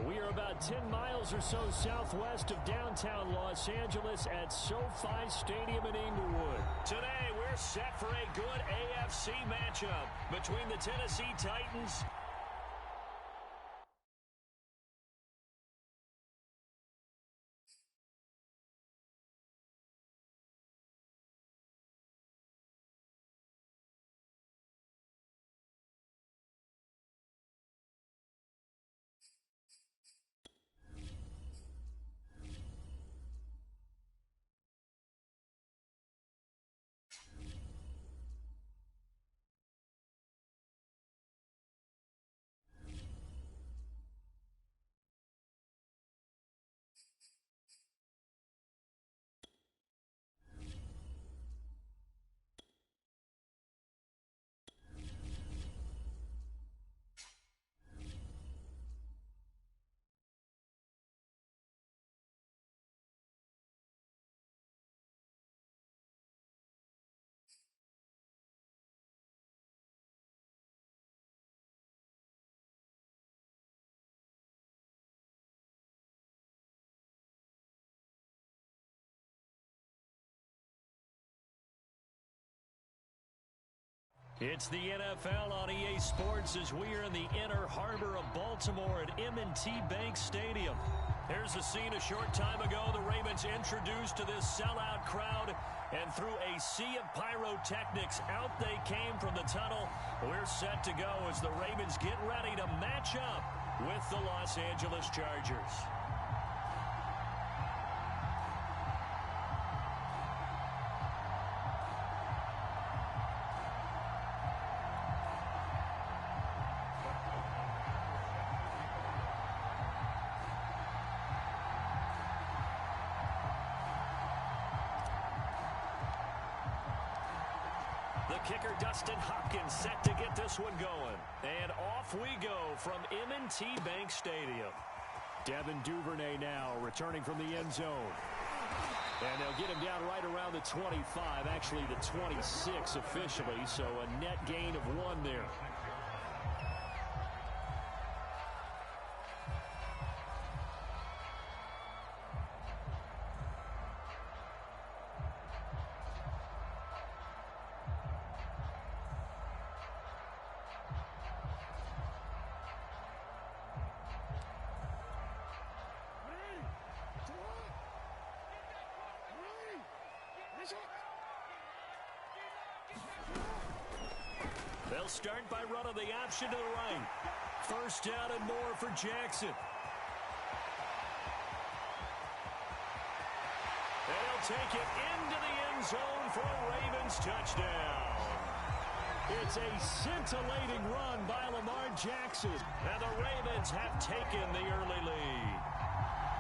We are about 10 miles or so southwest of downtown Los Angeles at SoFi Stadium in Inglewood. Today, we're set for a good AFC matchup between the Tennessee Titans It's the NFL on EA Sports as we are in the inner harbor of Baltimore at M&T Bank Stadium. Here's a scene a short time ago. The Ravens introduced to this sellout crowd, and through a sea of pyrotechnics, out they came from the tunnel. We're set to go as the Ravens get ready to match up with the Los Angeles Chargers. Kicker Dustin Hopkins set to get this one going. And off we go from M&T Bank Stadium. Devin Duvernay now returning from the end zone. And they'll get him down right around the 25, actually the 26 officially, so a net gain of 1 there. They'll start by running the option to the right. First down and more for Jackson. And he'll take it into the end zone for a Ravens touchdown. It's a scintillating run by Lamar Jackson. And the Ravens have taken the early lead.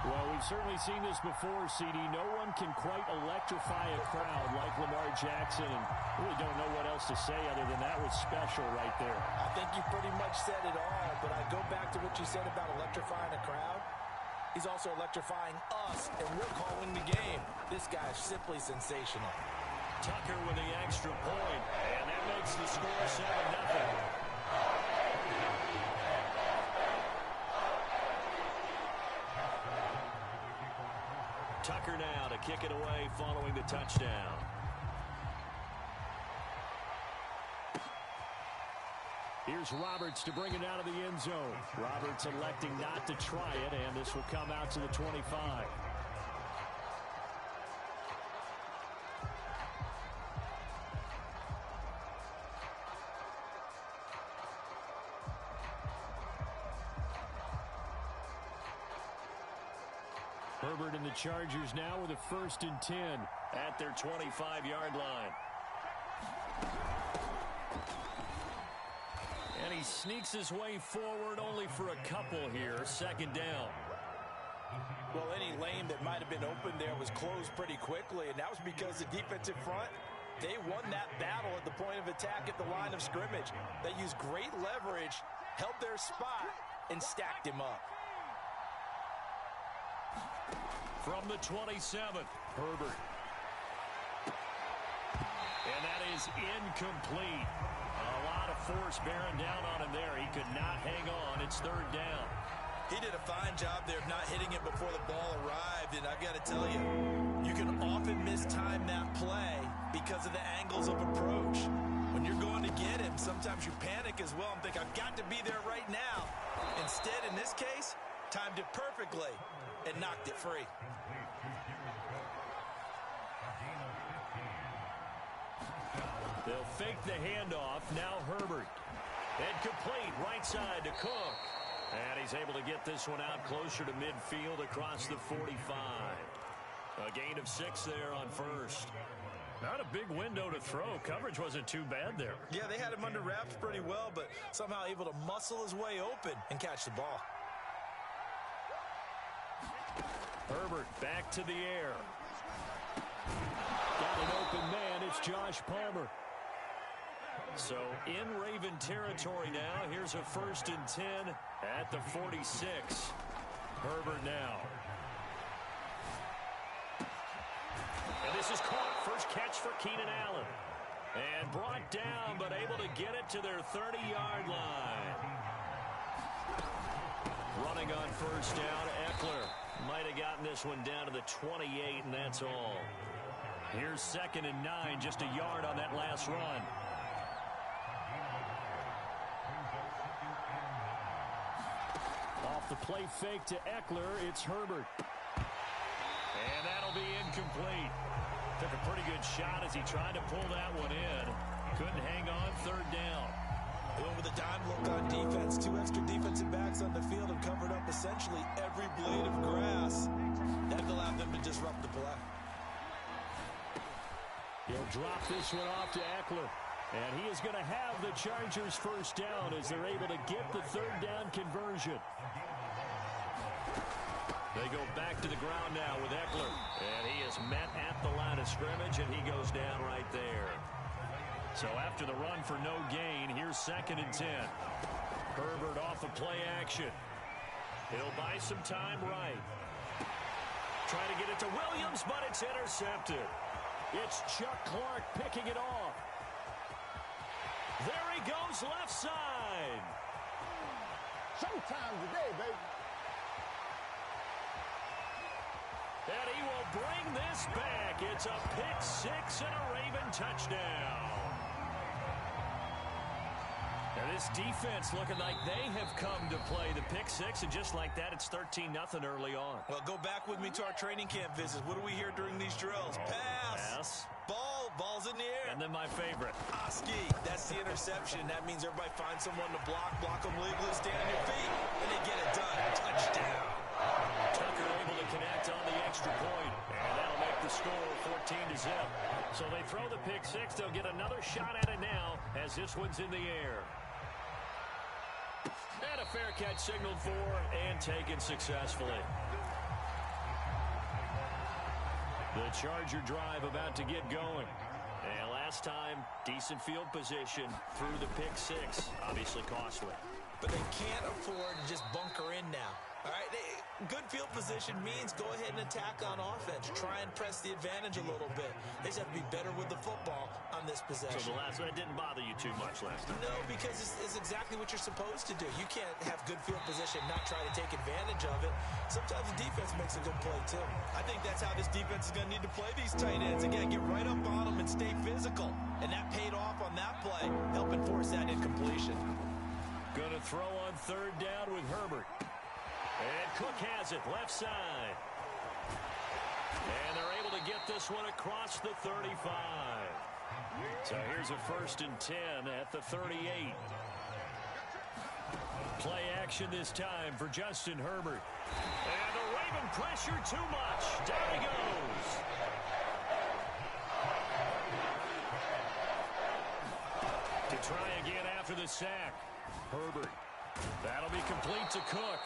Well, we've certainly seen this before, CD. No one can quite electrify a crowd like Lamar Jackson, and really don't know what else to say other than that was special right there. I think you pretty much said it all, but I go back to what you said about electrifying a crowd. He's also electrifying us, and we're calling the game. This guy's simply sensational. Tucker with the extra point, and that makes the score 7-0. Tucker now to kick it away following the touchdown. Here's Roberts to bring it out of the end zone. Roberts electing not to try it, and this will come out to the 25. Herbert and the Chargers now with a 1st and 10 at their 25-yard line. And he sneaks his way forward only for a couple here. 2nd down. Well, any lane that might have been open there was closed pretty quickly, and that was because the defensive front, they won that battle at the point of attack at the line of scrimmage. They used great leverage, held their spot, and stacked him up. From the 27, Herbert. And that is incomplete. A lot of force bearing down on him there. He could not hang on. It's 3rd down. He did a fine job there of not hitting it before the ball arrived, and I've got to tell you, you can often mistime that play because of the angles of approach. When you're going to get him, sometimes you panic as well and think, I've got to be there right now. Instead, in this case, timed it perfectly and knocked it free. They'll fake the handoff. Now Herbert. And complete right side to Cook. And he's able to get this one out closer to midfield across the 45. A gain of 6 there on first. Not a big window to throw. Coverage wasn't too bad there. Yeah, they had him under wraps pretty well, but somehow able to muscle his way open and catch the ball. Herbert back to the air. Got an open man. It's Josh Palmer. So in Raven territory now. Here's a 1st and 10 at the 46. Herbert now. And this is caught. First catch for Keenan Allen. And brought down, but able to get it to their 30-yard line. Running on first down, Eckler. Might have gotten this one down to the 28, and that's all. Here's 2nd and 9, just a yard on that last run. Off the play fake to Eckler, it's Herbert. And that'll be incomplete. Took a pretty good shot as he tried to pull that one in. Couldn't hang on, 3rd down. They went with a dime look on defense. 2 extra defensive backs on the field and covered up essentially every blade of grass. That allowed them to disrupt the play. He'll drop this one off to Eckler. And he is going to have the Chargers first down as they're able to get the 3rd down conversion. They go back to the ground now with Eckler. And he is met at the line of scrimmage, and he goes down right there. So after the run for no gain, here's 2nd and 10. Herbert off of play action. He'll buy some time right. Trying to get it to Williams, but it's intercepted. It's Chuck Clark picking it off. There he goes, left side. Showtime today, baby. And he will bring this back. It's a pick 6 and a Raven touchdown. And this defense looking like they have come to play the pick 6, and just like that, it's 13-0 early on. Well, go back with me to our training camp visits. What do we hear during these drills? Pass. Ball's in the air. And then my favorite. Oski. That's the interception. That means everybody finds someone to block them legally, stay on your feet, and they get it done. Touchdown. Tucker able to connect on the extra point, and that'll make the score 14-0. So they throw the pick 6. They'll get another shot at it now as this one's in the air. And a fair catch signaled for and taken successfully. The Charger drive about to get going. And last time, decent field position through the pick 6. Obviously costly. But they can't afford to just bunker in now. All right, good field position means go ahead and attack on offense. Try and press the advantage a little bit. They just have to be better with the football on this possession. So the last one didn't bother you too much last time? No, because it's exactly what you're supposed to do. You can't have good field position, not try to take advantage of it. Sometimes the defense makes a good play, too. I think that's how this defense is going to need to play these tight ends. Again, get right up on them and stay physical. And that paid off on that play, helping force that incompletion. Going to throw on 3rd down with Herbert. And Cook has it, left side. And they're able to get this one across the 35. So here's a 1st and 10 at the 38. Play action this time for Justin Herbert. And the Raven pressure too much. Down he goes. To try again after the sack. Herbert. That'll be complete to Cook.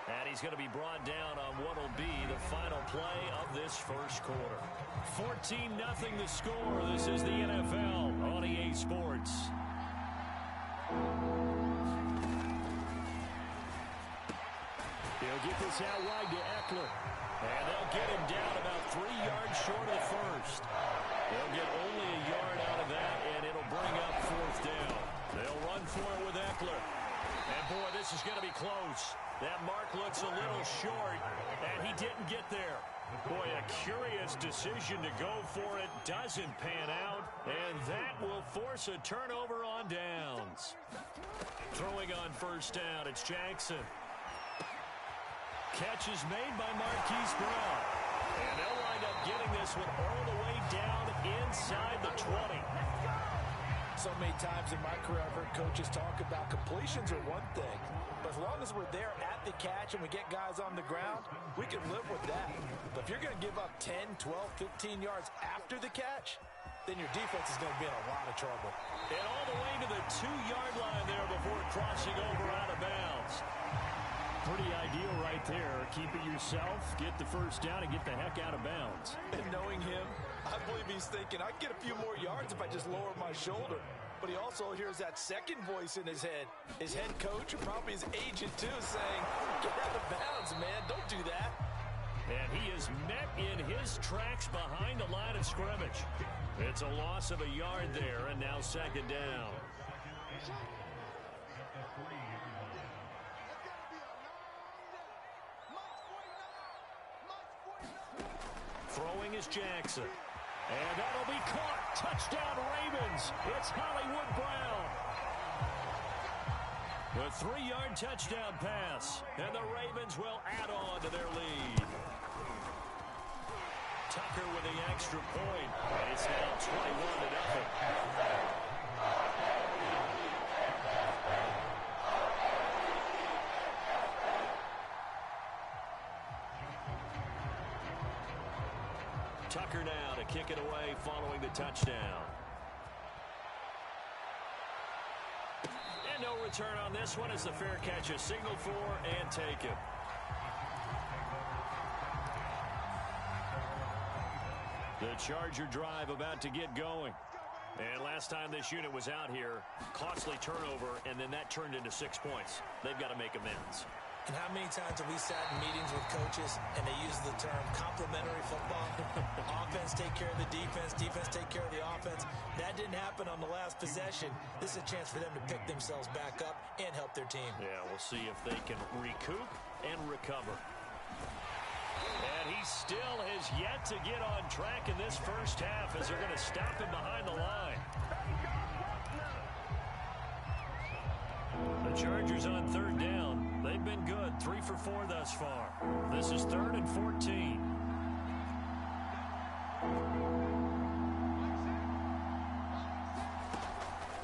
And he's going to be brought down on what will be the final play of this first quarter. 14-0 the score. This is the NFL on EA Sports. He'll get this out wide to Eckler. And they'll get him down about 3 yards short of the first. They'll get only a yard out of that, and it'll bring up 4th down. They'll run for it with Eckler. And, boy, this is going to be close. That mark looks a little short, and he didn't get there. Boy, a curious decision to go for it. Doesn't pan out, and that will force a turnover on downs. Throwing on first down, it's Jackson. Catch is made by Marquise Brown. And they'll wind up getting this one all the way down inside the 20. So many times in my career, I've heard coaches talk about completions are one thing. But as long as we're there at the catch and we get guys on the ground, we can live with that. But if you're going to give up 10, 12, 15 yards after the catch, then your defense is going to be in a lot of trouble. And all the way to the 2-yard line there before crossing over out of bounds. Pretty ideal right there. Keep it yourself, get the first down, and get the heck out of bounds. And knowing him, I believe he's thinking, I can get a few more yards if I just lower my shoulder. But he also hears that second voice in his head. His head coach, or probably his agent too, saying, get out of bounds, man. Don't do that. And he is met in his tracks behind the line of scrimmage. It's a loss of a yard there, and now second down. Throwing is Jackson. And that'll be caught. Touchdown, Ravens. It's Hollywood Brown. The 3-yard touchdown pass. And the Ravens will add on to their lead. Tucker with the extra point. And it's now 21-0. Tucker now to kick it away following the touchdown. And no return on this one as the fair catch is signaled for and taken. The Charger drive about to get going. And last time this unit was out here, costly turnover, and then that turned into 6 points. They've got to make amends. And how many times have we sat in meetings with coaches and they use the term complementary football? Offense take care of the defense, defense take care of the offense. That didn't happen on the last possession. This is a chance for them to pick themselves back up and help their team. Yeah, we'll see if they can recoup and recover. And he still has yet to get on track in this first half as they're going to stop him behind the line. The Chargers on third down. They've been good. 3 for 4 thus far. This is 3rd and 14.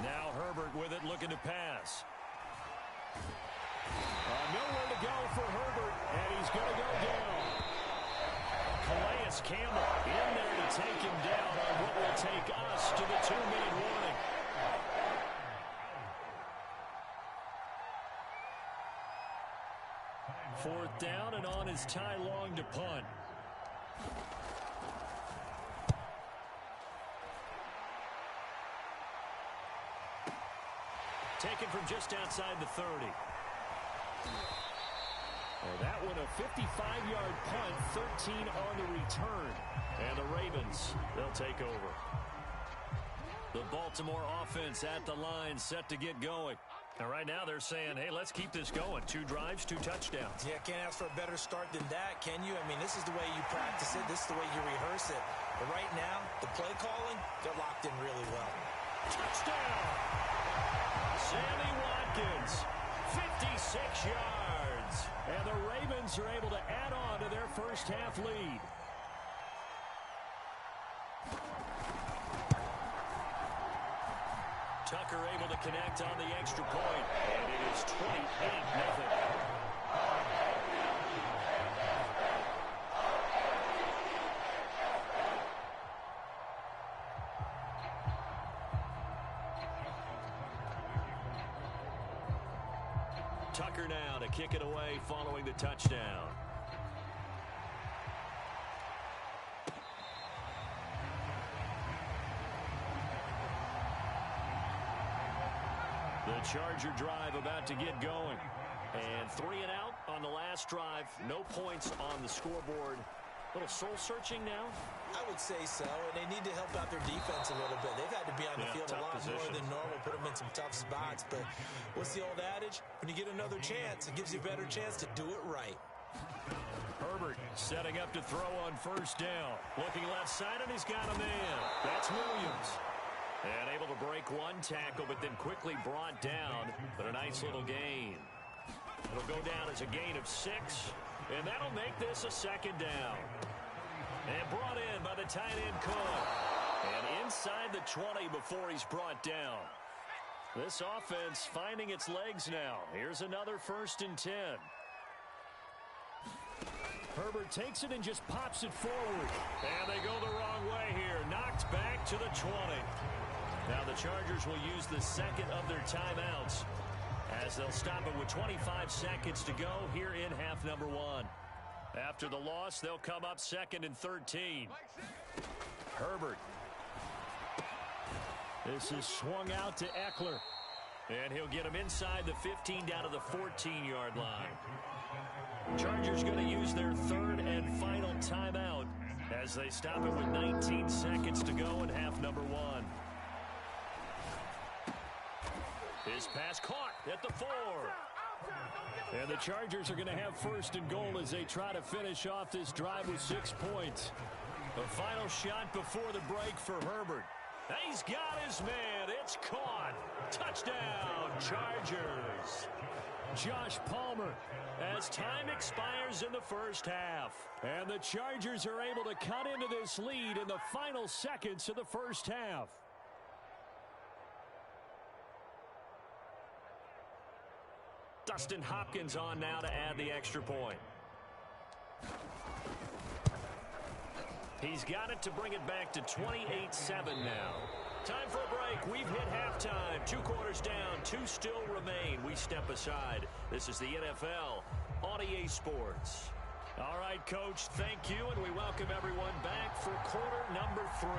Now Herbert with it, looking to pass. Nowhere to go for Herbert, and he's going to go down. Calais Campbell in there to take him down on what will take us to the 2-minute warning. Fourth down, and on is Ty Long to punt. Taken from just outside the 30. And that one a 55-yard punt, 13 on the return. And the Ravens, they'll take over. The Baltimore offense at the line, set to get going. And right now they're saying, hey, let's keep this going. 2 drives, 2 touchdowns. Yeah, can't ask for a better start than that, can you? I mean, this is the way you practice it. This is the way you rehearse it. But right now, the play calling, they're locked in really well. Touchdown! Sammy Watkins, 56 yards. And the Ravens are able to add on to their first half lead. Tucker able to connect on the extra point, and it is 28-0. Tucker now to kick it away following the touchdown. The Charger drive about to get going. And 3 and out on the last drive. No points on the scoreboard. little soul-searching now? I would say so, and they need to help out their defense a little bit. They've had to be on the field a lot more than normal, put them in some tough spots. But what's the old adage? When you get another chance, it gives you a better chance to do it right. Herbert setting up to throw on first down. Looking left side, and he's got a man. That's Williams. And able to break one tackle, but then quickly brought down. But a nice little gain. It'll go down as a gain of 6, and that'll make this a second down. And brought in by the tight end Cook. And inside the 20 before he's brought down. This offense finding its legs now. Here's another 1st and 10. Herbert takes it and just pops it forward. And they go the wrong way here. Knocked back to the 20. Now the Chargers will use the second of their timeouts as they'll stop it with 25 seconds to go here in half number 1. After the loss, they'll come up 2nd and 13. Herbert. This is swung out to Eckler. And he'll get him inside the 15 down to the 14-yard line. Chargers going to use their 3rd and final timeout as they stop it with 19 seconds to go in half number 1. His pass caught at the 4. And the Chargers are going to have 1st and goal as they try to finish off this drive with 6 points. The final shot before the break for Herbert. He's got his man. It's caught. Touchdown, Chargers. Josh Palmer as time expires in the first half. And the Chargers are able to cut into this lead in the final seconds of the first half. Dustin Hopkins on now to add the extra point. He's got it to bring it back to 28-7 now. Time for a break. We've hit halftime. 2 quarters down. 2 still remain. We step aside. This is the NFL on EA Sports. All right, Coach, thank you, and we welcome everyone back for quarter number 3.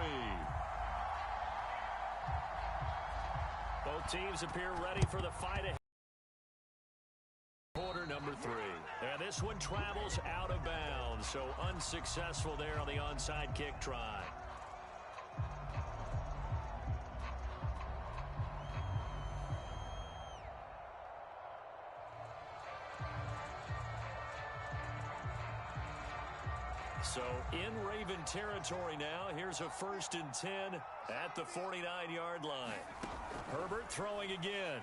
Both teams appear ready for the fight ahead. Quarter number 3. And this one travels out of bounds, so unsuccessful there on the onside kick try. So in Raven territory now, here's a 1st and 10 at the 49-yard line. Herbert throwing again.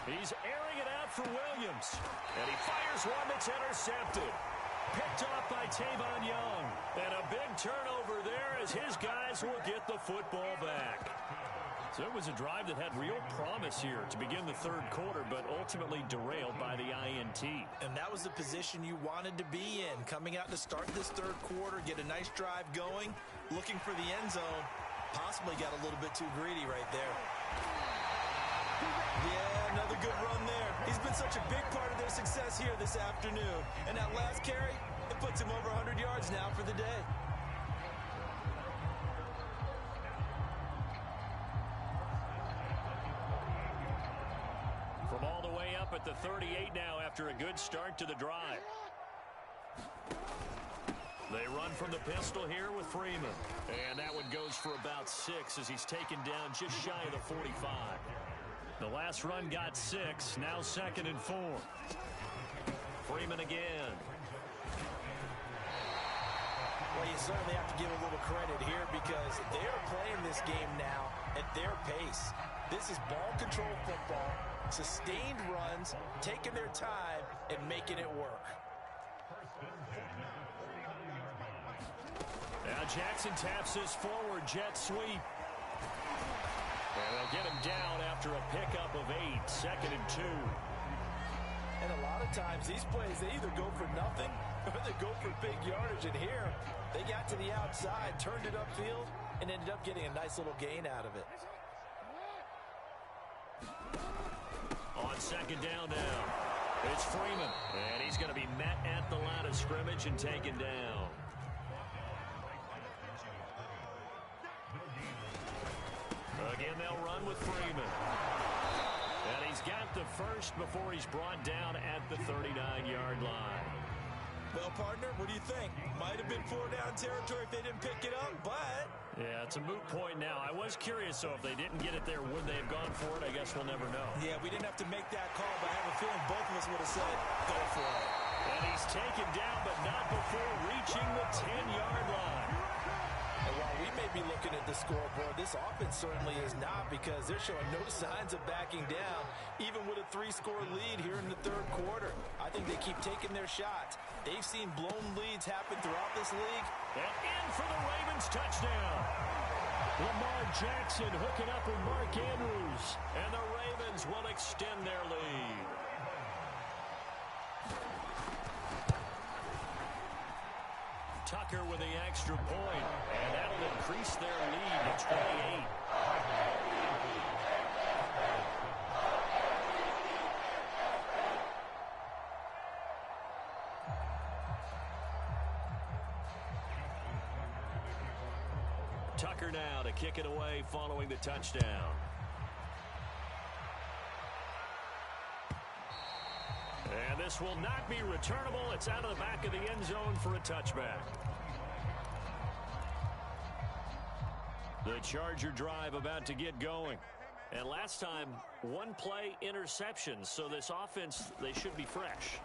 He's airing it out for Williams. And he fires one that's intercepted. Picked off by Tavon Young. And a big turnover there as his guys will get the football back. So it was a drive that had real promise here to begin the 3rd quarter, but ultimately derailed by the INT. And that was the position you wanted to be in. Coming out to start this 3rd quarter, get a nice drive going, looking for the end zone. Possibly got a little bit too greedy right there. Yeah, another good run there. He's been such a big part of their success here this afternoon. And that last carry, it puts him over 100 yards now for the day. From all the way up at the 38 now after a good start to the drive. They run from the pistol here with Freeman. And that one goes for about 6 as he's taken down just shy of the 45. The last run got 6. Now 2nd and 4. Freeman again. Well, you certainly have to give a little credit here because they are playing this game now at their pace. This is ball control football, sustained runs, taking their time, and making it work. Now Jackson taps his forward jet sweep. And they'll get him down after a pickup of 8, 2nd and 2. And a lot of times these plays, they either go for nothing or they go for big yardage. And here, they got to the outside, turned it upfield, and ended up getting a nice little gain out of it. On 2nd down now, it's Freeman. And he's going to be met at the line of scrimmage and taken down. Again, they'll run with Freeman. And he's got the first before he's brought down at the 39-yard line. Well, partner, what do you think? Might have been 4-down territory if they didn't pick it up, but... Yeah, it's a moot point now. I was curious, so if they didn't get it there, would they have gone for it? I guess we'll never know. Yeah, we didn't have to make that call, but I have a feeling both of us would have said, go for it. And he's taken down, but not before reaching the 10-yard line. And while we may be looking at the scoreboard, this offense certainly is not, because they're showing no signs of backing down, even with a 3-score lead here in the third quarter. I think they keep taking their shots. They've seen blown leads happen throughout this league. And in for the Ravens touchdown. Lamar Jackson hooking up with Mark Andrews. And the Ravens will extend their lead. Tucker with the extra point. And that'll increase their lead to 28. Tucker now to kick it away following the touchdown. And this will not be returnable. It's out of the back of the end zone for a touchback. The Charger drive about to get going. And last time, one play interception. So this offense, they should be fresh.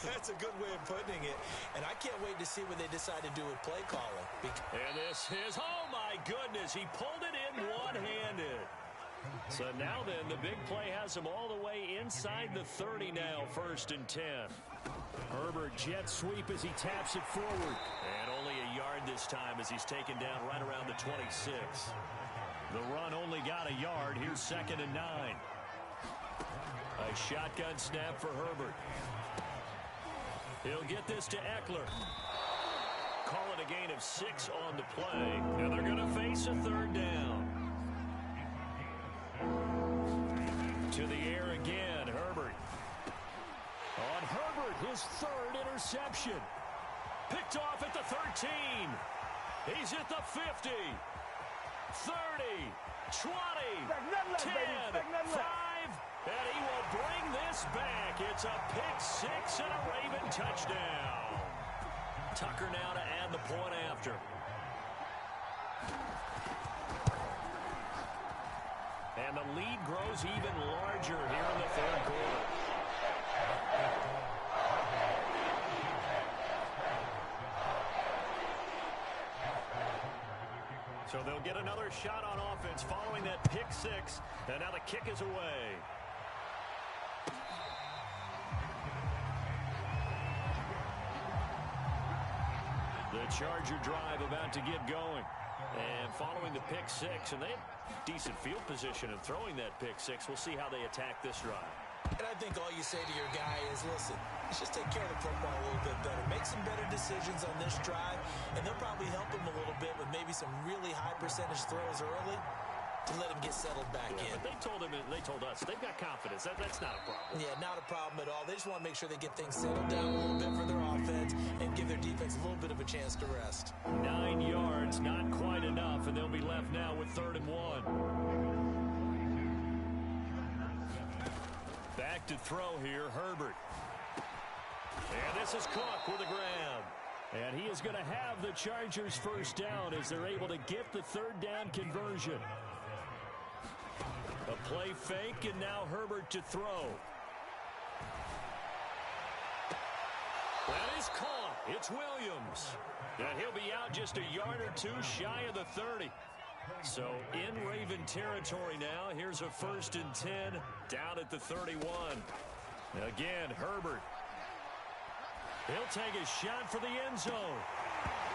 That's a good way of putting it. And I can't wait to see what they decide to do with play calling. And this is, oh my goodness, he pulled it in one-handed. So now then, the big play has him all the way inside the 30 now, 1st and 10. Herbert jet sweep as he taps it forward. And only a yard this time as he's taken down right around the 26. The run only got a yard. Here's 2nd and 9. A shotgun snap for Herbert. He'll get this to Eckler. Call it a gain of 6 on the play. And they're going to face a 3rd down. To the air again, Herbert. On Herbert, his 3rd interception. Picked off at the 13. He's at the 50. 30, 20, 10, 5, and he will bring this back. It's a pick-6 and a Raven touchdown. Tucker now to add the point after. And the lead grows even larger here in the 3rd quarter. So they'll get another shot on offense following that pick-6, and now the kick is away. The Charger drive about to get going. And following the pick-6, and they have decent field position of throwing that pick-6. We'll see how they attack this drive. And I think all you say to your guy is, listen, let's just take care of the football a little bit better. Make some better decisions on this drive, and they'll probably help him a little bit with maybe some really high percentage throws early to let him get settled back in. But they told us, they've got confidence. That's not a problem. Yeah, not a problem at all. They just want to make sure they get things settled down a little bit for their offense and give their defense a little bit of a chance to rest. 9 yards, not quite enough, and they'll be left now with 3rd and 1. Back to throw here, Herbert. And this is Cook with a grab. And he is going to have the Chargers 1st down as they're able to get the 3rd down conversion. A play fake, and now Herbert to throw. That is caught. It's Williams. And he'll be out just a yard or 2 shy of the 30. So in Raven territory now. Here's a 1st and 10 down at the 31. Again, Herbert. He'll take a shot for the end zone.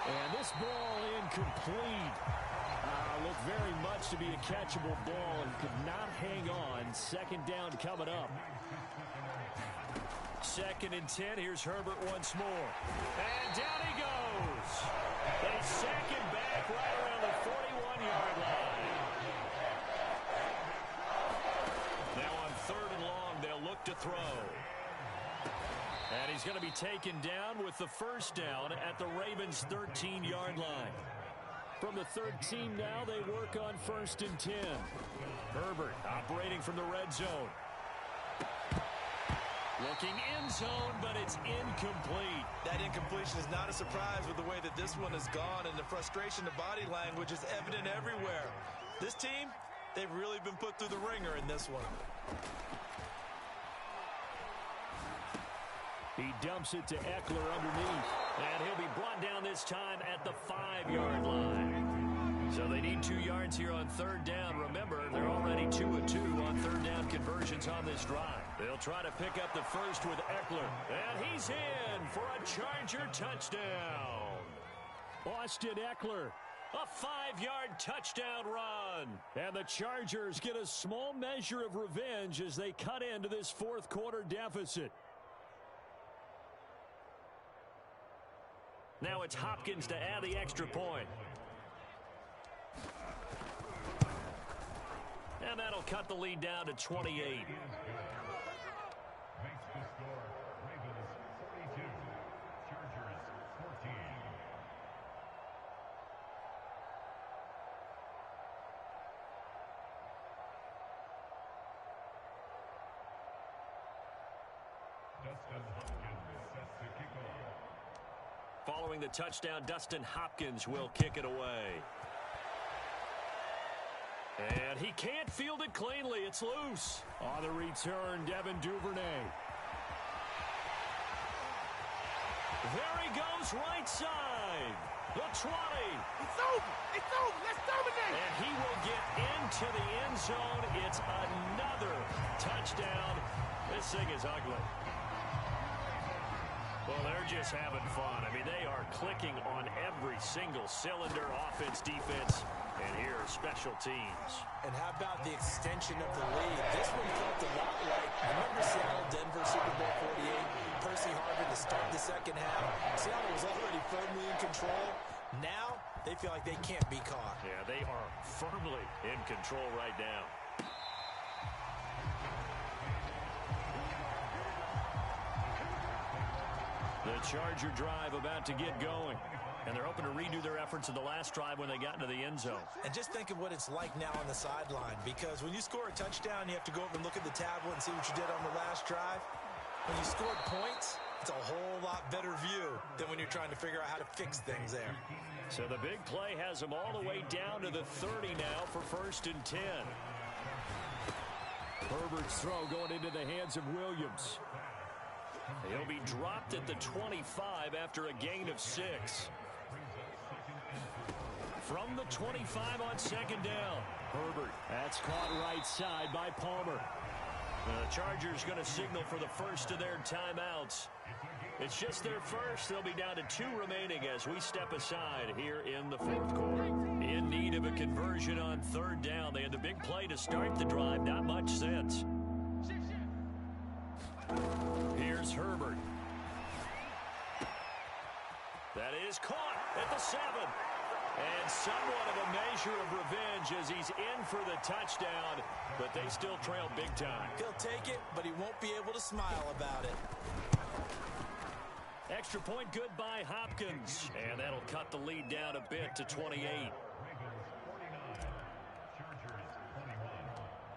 And this ball incomplete. Looked very much to be a catchable ball and could not hang on. 2nd down coming up. 2nd and 10. Here's Herbert once more. And down he goes. They sack him back right around the 41-yard line. Now on 3rd and long, they'll look to throw. And he's going to be taken down with the 1st down at the Ravens' 13-yard line. From the 13 now, they work on 1st and 10. Herbert operating from the red zone. Looking end zone, but it's incomplete. That incompletion is not a surprise with the way that this one has gone, and the frustration, the body language is evident everywhere. This team, they've really been put through the ringer in this one. He dumps it to Eckler underneath, and he'll be brought down this time at the 5-yard line. So they need 2 yards here on third down. Remember, they're already 2 of 2 on third down conversions on this drive. They'll try to pick up the first with Eckler. And he's in for a Charger touchdown. Austin Eckler, a 5-yard touchdown run. And the Chargers get a small measure of revenge as they cut into this fourth quarter deficit. Now it's Hopkins to add the extra point. And that'll cut the lead down to 28. Makes the score Ravens 42, Chargers 14. Dustin Hopkins sets the kickoff. Following the touchdown, Dustin Hopkins will kick it away. And he can't field it cleanly. It's loose. On the return, Devin Duvernay. There he goes, right side. The 20. It's over. It's over. Let's dominate. And he will get into the end zone. It's another touchdown. This thing is ugly. Well, they're just having fun. I mean, they are clicking on every single cylinder, offense, defense, and here are special teams. And how about the extension of the lead? This one felt a lot like, remember Seattle, Denver, Super Bowl 48, Percy Harvin to start the second half. Seattle was already firmly in control. Now, they feel like they can't be caught. Yeah, they are firmly in control right now. The Charger drive about to get going. And they're hoping to redo their efforts in the last drive when they got into the end zone. And just think of what it's like now on the sideline, because when you score a touchdown, you have to go over and look at the tablet and see what you did on the last drive. When you scored points, it's a whole lot better view than when you're trying to figure out how to fix things there. So the big play has them all the way down to the 30 now for 1st and 10. Herbert's throw going into the hands of Williams. He'll be dropped at the 25 after a gain of 6. From the 25 on second down. Herbert. That's caught right side by Palmer. The Chargers going to signal for the first of their timeouts. It's just their first. They'll be down to 2 remaining as we step aside here in the fourth quarter. In need of a conversion on third down. They had the big play to start the drive. Not much sense. Here's Herbert. That is caught at the 7. And somewhat of a measure of revenge as he's in for the touchdown, but they still trail big time. He'll take it, but he won't be able to smile about it. Extra point good by Hopkins. And that'll cut the lead down a bit to 28.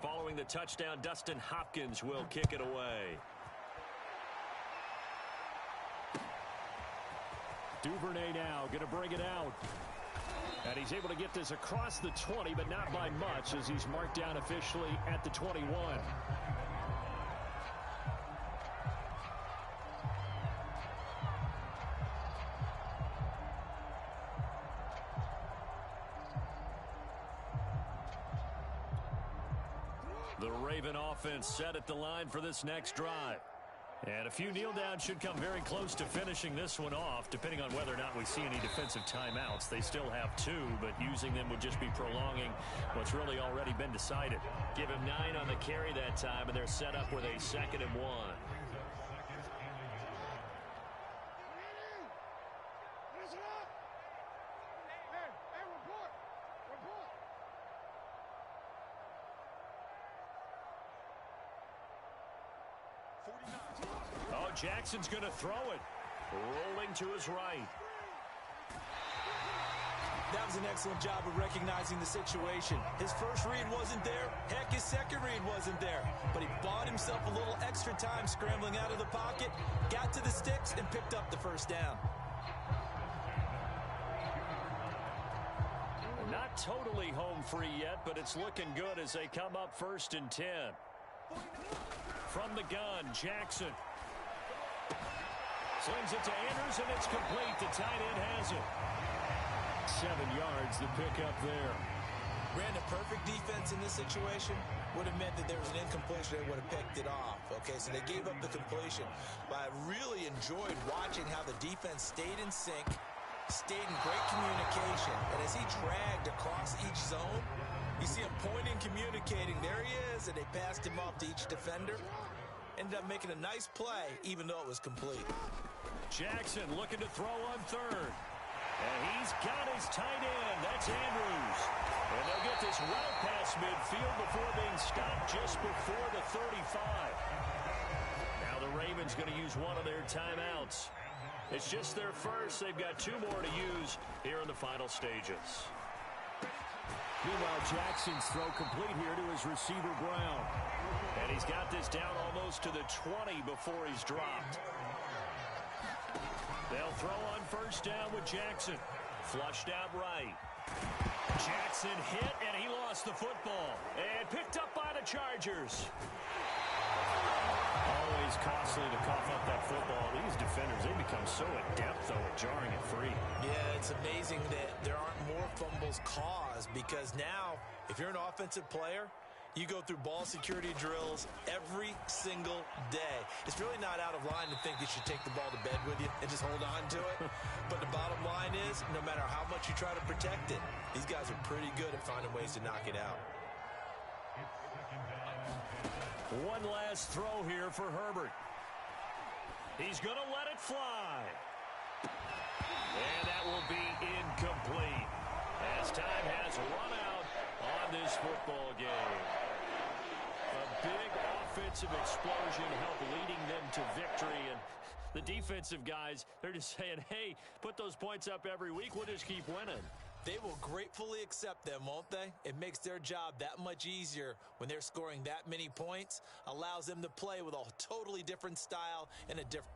Following the touchdown, Dustin Hopkins will kick it away. Duvernay now going to bring it out. And he's able to get this across the 20, but not by much as he's marked down officially at the 21. The Raven offense set at the line for this next drive. And a few kneel downs should come very close to finishing this one off, depending on whether or not we see any defensive timeouts. They still have 2, but using them would just be prolonging what's really already been decided. Give him 9 on the carry that time, and they're set up with a 2nd and 1. Oh, Jackson's going to throw it. Rolling to his right. That was an excellent job of recognizing the situation. His first read wasn't there. Heck, his second read wasn't there. But he bought himself a little extra time scrambling out of the pocket, got to the sticks, and picked up the first down. Not totally home free yet, but it's looking good as they come up 1st and 10. From the gun, Jackson. Slings it to Andrews, and it's complete. The tight end has it. 7 yards, the pickup there. Brandon, perfect defense in this situation would have meant that there was an incompletion. They would have picked it off. Okay, so they gave up the completion. But I really enjoyed watching how the defense stayed in sync, stayed in great communication. And as he dragged across each zone, you see him pointing, communicating. There he is, and they passed him off to each defender. Ended up making a nice play, even though it was complete. Jackson looking to throw on 3rd. And he's got his tight end. That's Andrews. And they'll get this well past midfield before being stopped just before the 35. Now the Ravens going to use one of their timeouts. It's just their first. They've got 2 more to use here in the final stages. Meanwhile, Jackson's throw complete here to his receiver, Brown. And he's got this down almost to the 20 before he's dropped. They'll throw on 1st down with Jackson. Flushed out right. Jackson hit, and he lost the football. And picked up by the Chargers. Always costly to cough up that football. These defenders, they become so adept, though, at jarring it free. Yeah, it's amazing that there aren't more fumbles caused because now, if you're an offensive player, you go through ball security drills every single day. It's really not out of line to think you should take the ball to bed with you and just hold on to it. But the bottom line is, no matter how much you try to protect it, these guys are pretty good at finding ways to knock it out. One last throw here for Herbert. He's going to let it fly. And that will be incomplete as time has run out on this football game. A big offensive explosion helped leading them to victory. And the defensive guys, they're just saying, hey, put those points up every week. We'll just keep winning. They will gratefully accept them, won't they? It makes their job that much easier when they're scoring that many points. Allows them to play with a totally different style and a different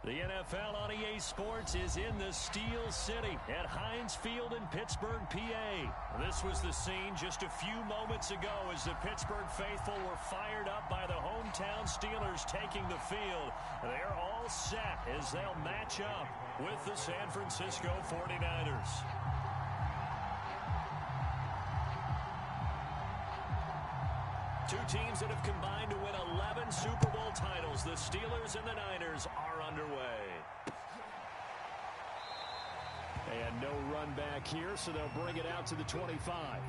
The NFL on EA Sports is in the Steel City at Heinz Field in Pittsburgh, PA. This was the scene just a few moments ago as the Pittsburgh faithful were fired up by the hometown Steelers taking the field. They're all set as they'll match up with the San Francisco 49ers. Two teams that have combined to win 11 Super Bowl titles. The Steelers and the Niners are underway. And no run back here, so they'll bring it out to the 25.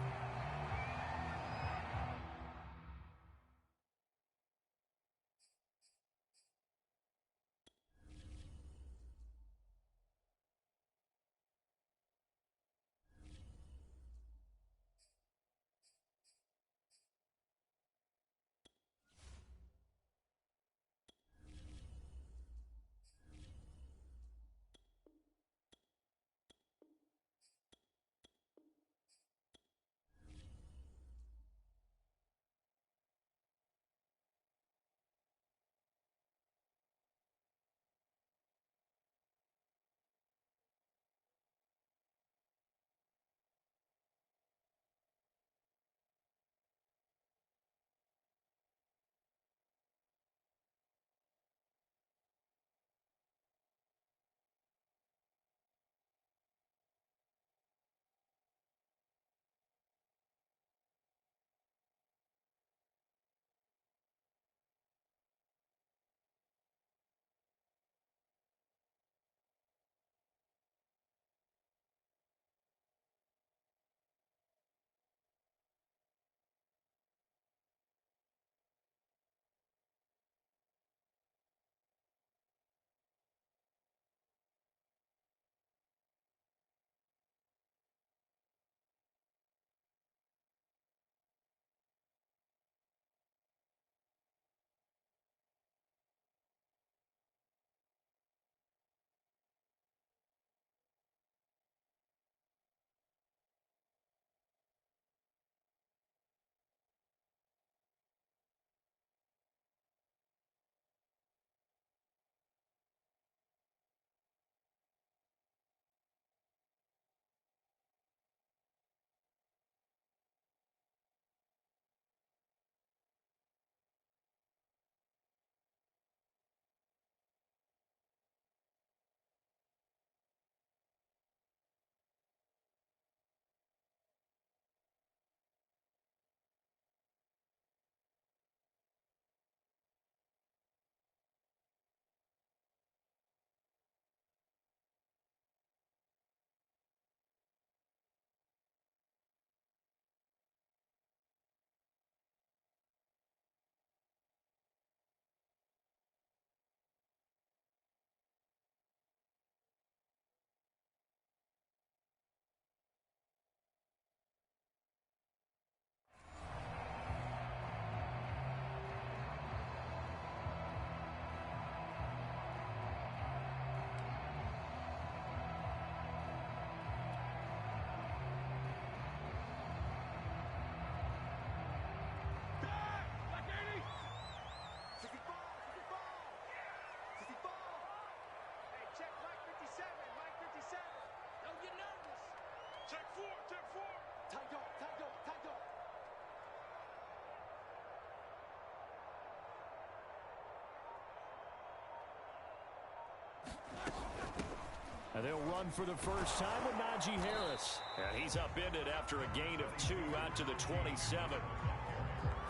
And they'll run for the first time with Najee Harris. And he's upended after a gain of 2 out to the 27.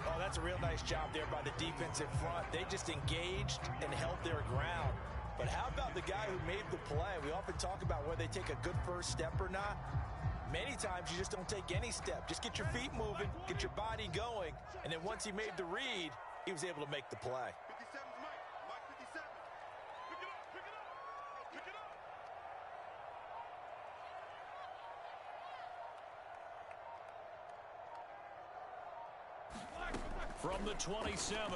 Oh, that's a real nice job there by the defensive front. They just engaged and held their ground. But how about the guy who made the play? We often talk about whether they take a good first step or not. Many times you just don't take any step. Just get your feet moving, get your body going. And then once he made the read, he was able to make the play. 57's Mike. Mike 57. Pick it up, pick it up. Pick it up. From the 27,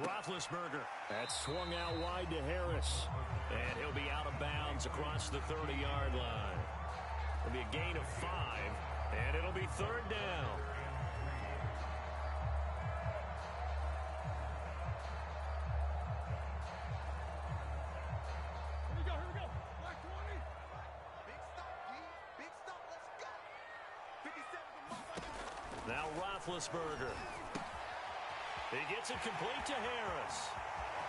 Roethlisberger. That swung out wide to Harris. And he'll be out of bounds across the 30-yard line. It'll be a gain of 5, and it'll be third down. Now Roethlisberger. He gets it complete to Harris.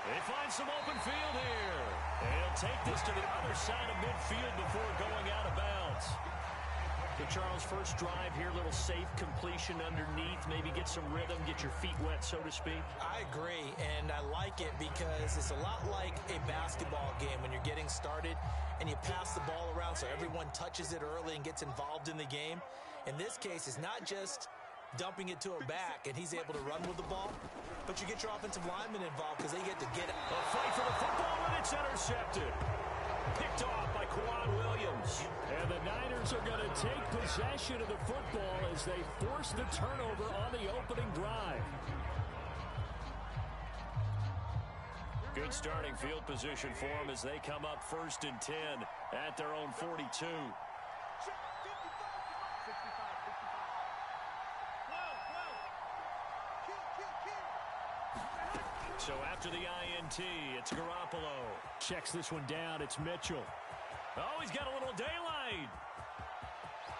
They find some open field here. And he'll take this to the other side of midfield before going out of bounds. So, Charles, first drive here, little safe completion underneath. Maybe get some rhythm, get your feet wet, so to speak. I agree, and I like it because it's a lot like a basketball game when you're getting started and you pass the ball around so everyone touches it early and gets involved in the game. In this case, it's not just dumping it to a back and he's able to run with the ball, but you get your offensive linemen involved because they get to get it. A fight for the football, and it's intercepted. Picked off by Quan Williams. And the Niners are going to take possession of the football as they force the turnover on the opening drive. Good starting field position for them as they come up 1st and 10 at their own 42. So after the INT, it's Garoppolo. Checks this one down. It's Mitchell. Oh, he's got a little daylight.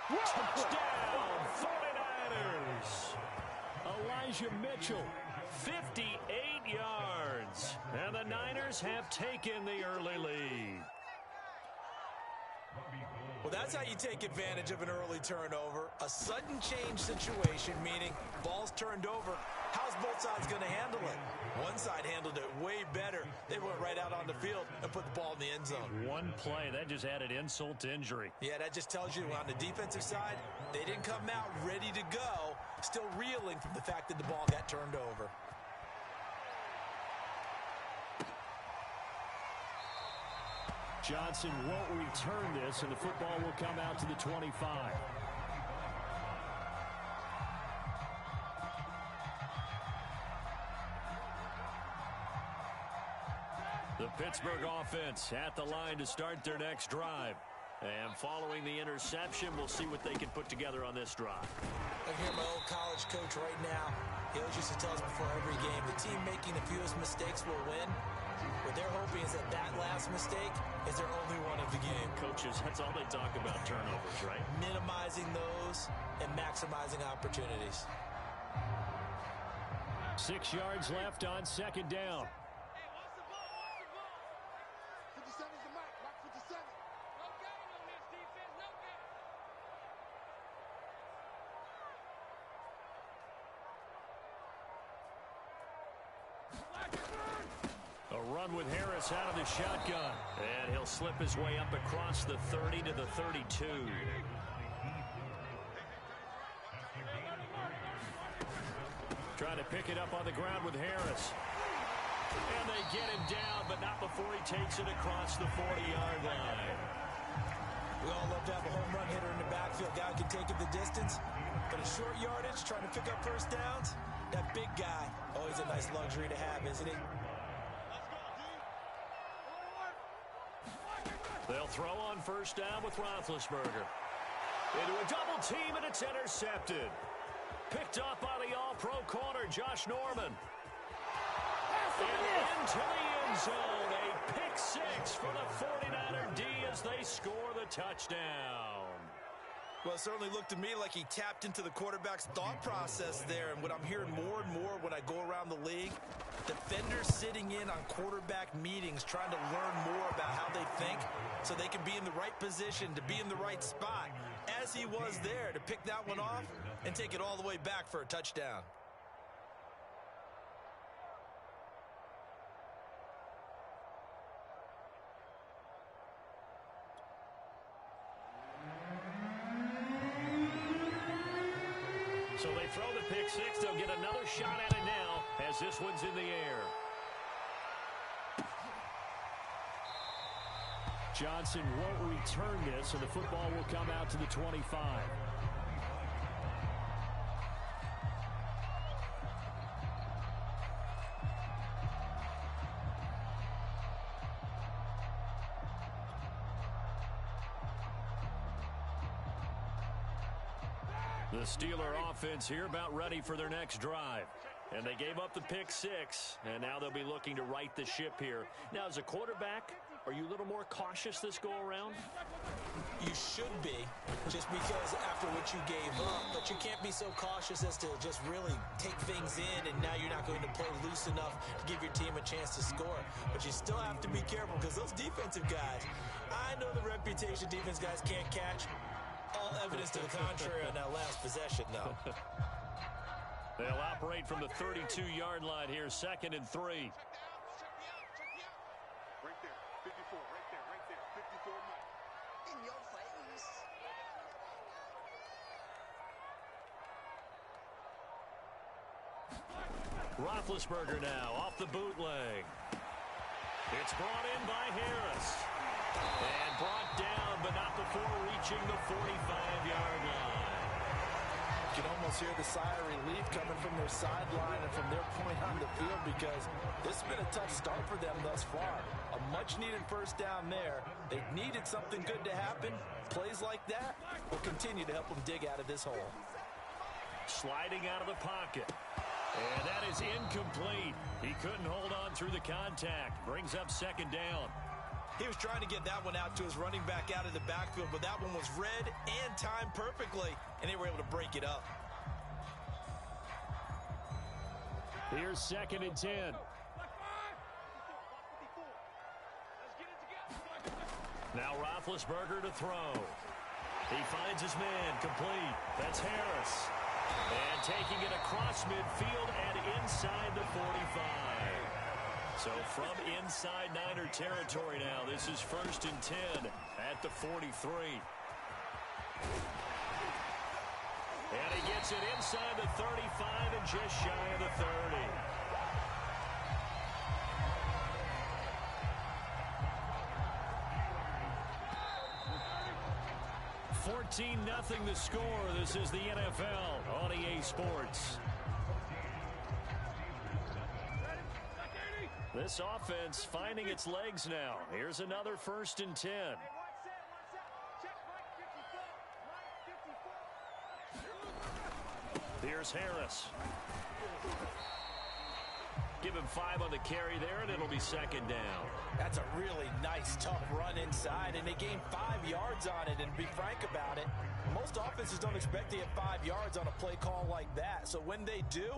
Touchdown, 49ers. Elijah Mitchell, 58 yards. And the Niners have taken the early lead. Well, that's how you take advantage of an early turnover. A sudden change situation, meaning ball's turned over. How's both sides going to handle it? One side handled it way better. They went right out on the field and put the ball in the end zone. One play, that just added insult to injury. Yeah, that just tells you on the defensive side, they didn't come out ready to go, still reeling from the fact that the ball got turned over. Johnson won't return this, and the football will come out to the 25. The Pittsburgh offense at the line to start their next drive. And following the interception, we'll see what they can put together on this drive. I hear my old college coach right now. He always used to tell us before every game, the team making the fewest mistakes will win. What they're hoping is that that last mistake is their only one of the game. Coaches, that's all they talk about, turnovers, right? Minimizing those and maximizing opportunities. 6 yards left on 2nd down. 57's the mark. Mark 57. No game on this defense. No game. A run with Harris out of the shotgun. And he'll slip his way up across the 30 to the 32. Trying to pick it up on the ground with Harris. And they get him down, but not before he takes it across the 40-yard line. We all love to have a home run hitter in the backfield. Guy who can take it the distance. But in short yardage, trying to pick up first downs, that big guy, always a nice luxury to have, isn't he? They'll throw on first down with Roethlisberger. Into a double team, and it's intercepted. Picked up by the all-pro corner, Josh Norman. And into the end zone, a pick six for the 49er D as they score the touchdown. Well, it certainly looked to me like he tapped into the quarterback's thought process there. And what I'm hearing more and more when I go around the league, defenders sitting in on quarterback meetings trying to learn more about how they think so they can be in the right position to be in the right spot, as he was there to pick that one off and take it all the way back for a touchdown. So they throw the pick six. They'll get another shot at it now as this one's in the air. Johnson won't return this, and the football will come out to the 25. The Steeler offense here about ready for their next drive. And they gave up the pick six, and now they'll be looking to right the ship here. Now, as a quarterback, Are you a little more cautious this go-around? You should be, just because after what you gave up. But you can't be so cautious as to just really take things in, and now you're not going to play loose enough to give your team a chance to score. But you still have to be careful, because those defensive guys, I know the reputation defense guys can't catch. All evidence to the contrary on that last possession, though. They'll operate from the 32-yard line here, 2nd and 3. Right there, 54, right there, 54 Mike. In your face. Roethlisberger now off the bootleg. It's brought in by Harris. And brought down, but not before reaching the 45-yard line. You can almost hear the sigh of relief coming from their sideline and from their point on the field, because this has been a tough start for them thus far. A much-needed first down there. They needed something good to happen. Plays like that will continue to help them dig out of this hole. Sliding out of the pocket. And that is incomplete. He couldn't hold on through the contact. Brings up 2nd down. He was trying to get that one out to his running back out of the backfield, but that one was read and timed perfectly, and they were able to break it up. Here's 2nd and 10. Now Roethlisberger to throw. He finds his man, complete. That's Harris. And taking it across midfield and inside the 45. So from inside Niner territory now, this is 1st and 10 at the 43. And he gets it inside the 35 and just shy of the 30. 14-0 the score. This is the NFL on EA Sports. This offense finding its legs now. Here's another 1st and 10. Here's Harris. Give him 5 on the carry there, and it'll be 2nd down. That's a really nice, tough run inside, and they gained 5 yards on it. And to be frank about it, most offenses don't expect to get 5 yards on a play call like that. So when they do,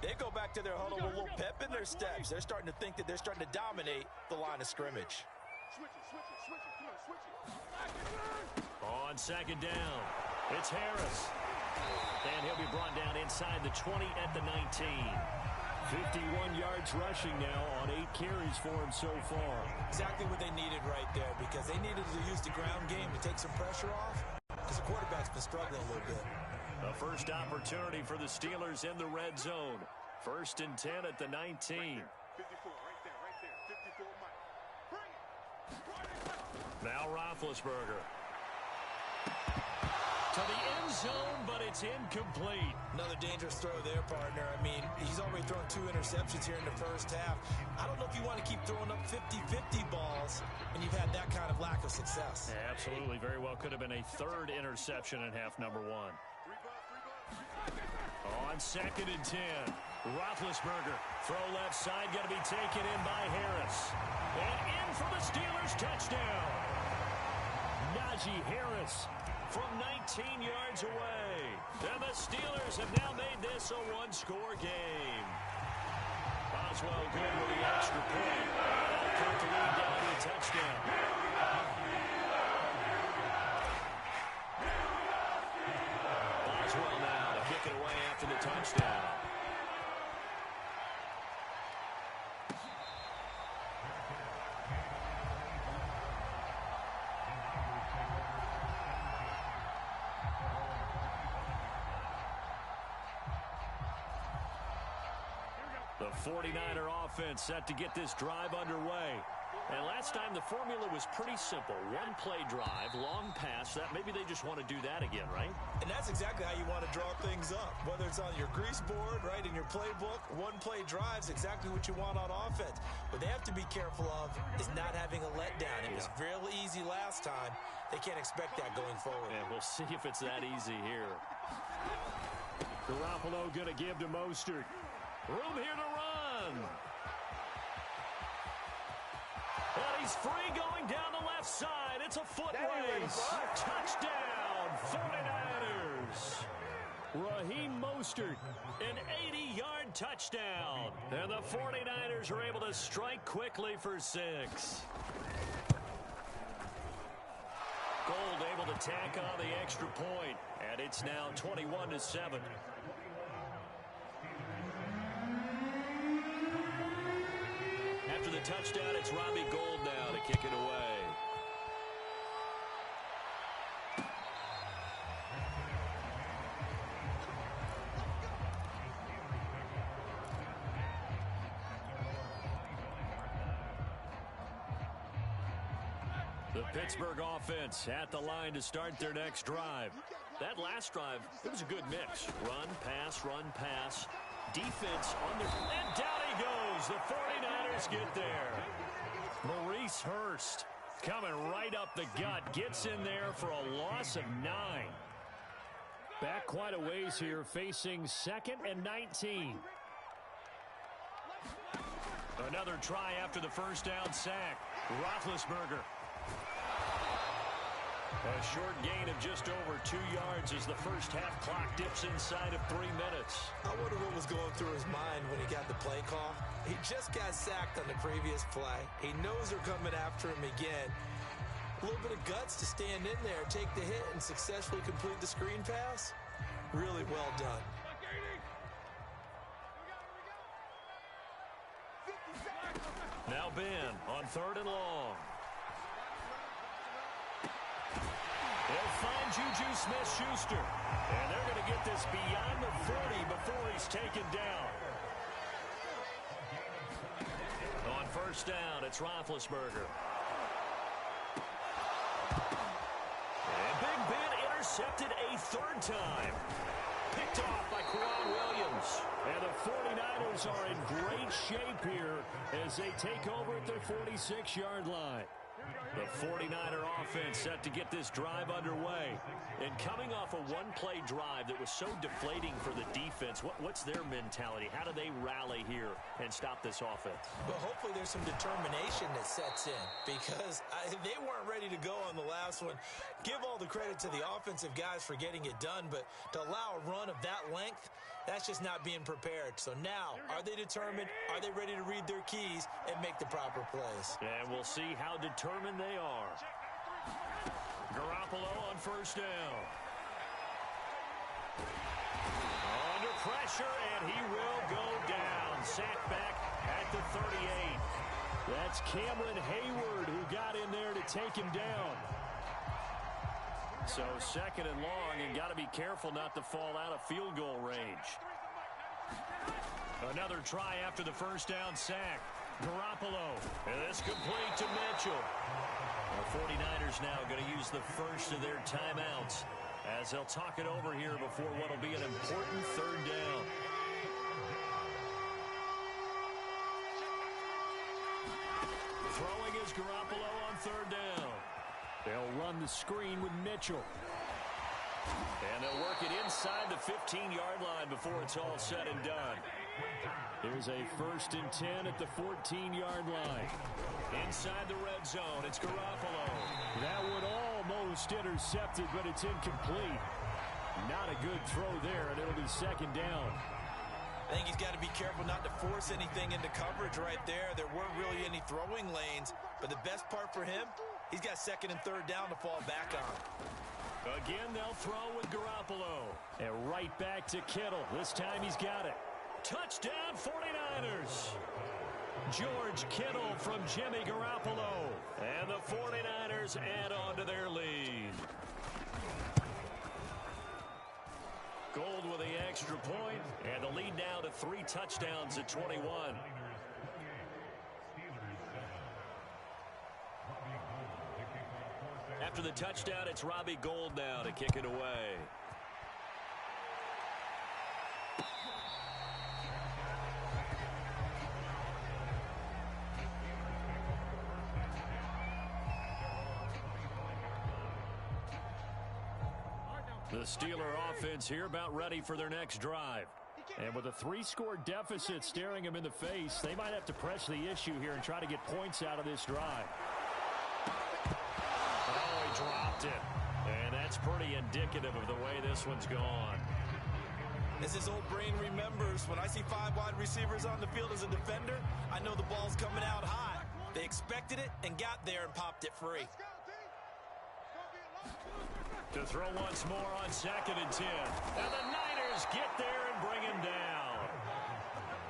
they go back to their huddle with a little pep in their steps. They're starting to think that they're starting to dominate the line of scrimmage. Switch it, come on, switch it. On 2nd down, it's Harris. And he'll be brought down inside the 20 at the 19. 51 yards rushing now on 8 carries for him so far. Exactly what they needed right there, because they needed to use the ground game to take some pressure off, because the quarterback's been struggling a little bit. The first opportunity for the Steelers in the red zone. 1st and 10 at the 19. 54, right there, 54 Mike. Bring it. Now Roethlisberger. To the end zone, but it's incomplete. Another dangerous throw there, partner. I mean, he's already thrown 2 interceptions here in the first half. I don't know if you want to keep throwing up 50-50 balls when you've had that kind of lack of success. Yeah, absolutely. Very well could have been a 3rd interception in half number 1. On 2nd and 10, Roethlisberger. Throw left side, going to be taken in by Harris. And in for the Steelers, touchdown. Najee Harris from 19 yards away. And the Steelers have now made this a 1-score game. Boswell good with the extra point. That'll cut the lead down to a touchdown. Boswell now to kick it away after the touchdown. The 49er offense set to get this drive underway. And last time the formula was pretty simple. 1-play drive, long pass. That maybe they just want to do that again, right? And that's exactly how you want to draw things up. Whether it's on your grease board, right, in your playbook, 1-play drive's exactly what you want on offense. What they have to be careful of is not having a letdown. It was real easy last time. They can't expect that going forward. And we'll see if it's that easy here. Garoppolo going to give to Mostert. Room here to run. And He's free going down the left side. It's a foot race. Touchdown, 49ers. Raheem Mostert, an 80-yard touchdown. And the 49ers are able to strike quickly for 6. Gold able to tack on the extra point, and it's now 21-7. After the touchdown, it's Robbie Gould now to kick it away. The Pittsburgh offense at the line to start their next drive. That last drive, it was a good mix. Run, pass. Defense on their... And down he goes. The 49ers get there. Maurice Hurst coming right up the gut. Gets in there for a loss of 9. Back quite a ways here, facing 2nd and 19. Another try after the first down sack. Roethlisberger. A short gain of just over 2 yards as the first half clock dips inside of 3 minutes. I wonder what was going through his mind when he got the play call. He just got sacked on the previous play. He knows they're coming after him again. A little bit of guts to stand in there, take the hit, and successfully complete the screen pass. Really well done. Now Ben on 3rd and long. They'll find Juju Smith-Schuster. And they're going to get this beyond the 40 before he's taken down. On first down, it's Roethlisberger. And Big Ben intercepted a 3rd time. Picked off by Quran Williams. And the 49ers are in great shape here as they take over at their 46-yard line. The 49er offense set to get this drive underway. And coming off a one-play drive that was so deflating for the defense, what's their mentality? How do they rally here and stop this offense? Well, hopefully there's some determination that sets in because they weren't ready to go on the last one. Give all the credit to the offensive guys for getting it done, but to allow a run of that length, that's just not being prepared. So now, are they determined? Are they ready to read their keys and make the proper plays? And we'll see how determined they are. Garoppolo on first down. Under pressure, and he will go down. Sacked back at the 38. That's Cameron Hayward who got in there to take him down. So 2nd and long, and got to be careful not to fall out of field goal range. Another try after the first down sack. Garoppolo, and this complete to Mitchell. The 49ers now going to use the first of their timeouts as they'll talk it over here before what will be an important 3rd down. Throwing is Garoppolo on 3rd down. They'll run the screen with Mitchell. And they'll work it inside the 15-yard line before it's all said and done. Here's a 1st and 10 at the 14-yard line. Inside the red zone, it's Garoppolo. That would almost intercepted, but it's incomplete. Not a good throw there, and it'll be 2nd down. I think he's got to be careful not to force anything into coverage right there. There weren't really any throwing lanes, but the best part for him, he's got 2nd and 3rd down to fall back on. Again, they'll throw with Garoppolo. And right back to Kittle. This time he's got it. Touchdown 49ers. George Kittle from Jimmy Garoppolo. And the 49ers add on to their lead. Gold with the extra point, and the lead now to 3 touchdowns at 21. After the touchdown, it's Robbie Gould now to kick it away. The Steeler offense here about ready for their next drive. And with a 3-score deficit staring him in the face, they might have to press the issue here and try to get points out of this drive. Oh, he dropped it. And that's pretty indicative of the way this one's gone. As his old brain remembers, when I see 5 wide receivers on the field as a defender, I know the ball's coming out hot. They expected it and got there and popped it free. To throw once more on 2nd and 10. And the Niners get there and bring him down.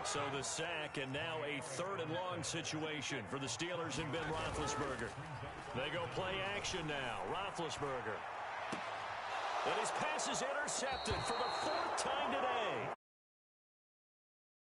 So the sack, and now a 3rd and long situation for the Steelers and Ben Roethlisberger. They go play action now. Roethlisberger. And his pass is intercepted for the 4th time today.